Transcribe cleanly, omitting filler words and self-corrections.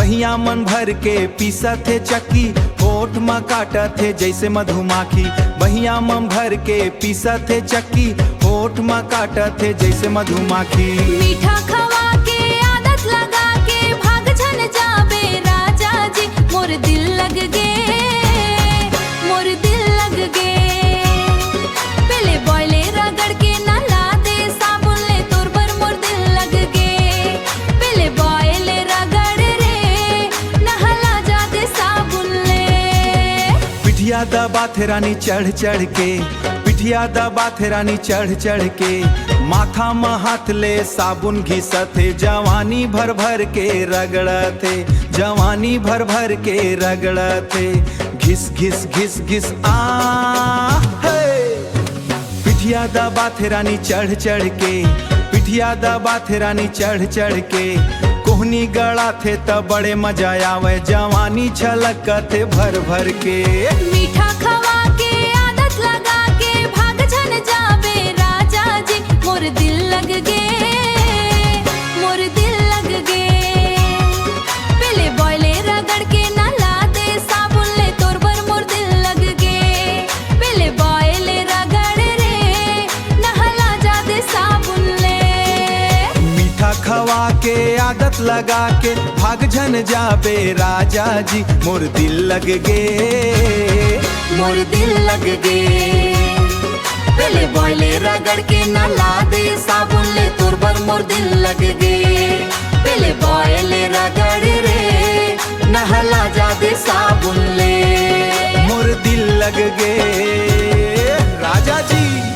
बहिया मन भर के पीसा थे चक्की, होठ में काटा थे जैसे मधुमाखी। बहिया मन भर के पीसा थे चक्की, होठ में काटा थे जैसे मधुमाखी। मीठा खवा के आदत लगा के भाग झन जाबे राजा जी, मोर दिल लग गे, मोर दिल लग गे। पहले बॉयले रगड़ के ना ला दे साबुन ले, तोर पर मोर दिल लग गे। पहले बॉयले रगड़ रे नहला जा दे साबुन ले। पिठिया दबा थे रानी चढ़ चढ़ के, पिठिया दबा थे रानी चढ़ चढ़ के। माथा में हाथ ले साबुन घिसा थे, जवानी भर भर के रगड़ा थे, जवानी भर भर के रगड़ा थे। घिस घिस घिस घिस हे। पिठिया दबा थे रानी चढ़ चढ़ के, पिठिया दबा थे रानी चढ़ चढ़ के। कोहनी गड़ा थे तब बड़े मजा आवे, जवानी छलक थे भर भर के। मीठा खवा के आदत लगा के भाग झन जाबे राजा जी, मोर दिल लग गे, मोर दिल लग गे। पहले बॉयले रगड़ के ना ला दे साबुन ले, तोर पर मोर दिल लग गे। पहले बॉयले रगड़ रे नहला जा दे साबुन ले। मीठा खवा के आदत लगा के भाग झन जाबे राजा जी, मोर दिल लग गे, मोर दिल लग गे। पहले बॉयले रगड़ के ना ला दे साबुन ले, तोर पर मोर दिल लग गे। पहले बॉयले रगड़ रे नहला जा दे साबुन ले। मोर दिल लग गे।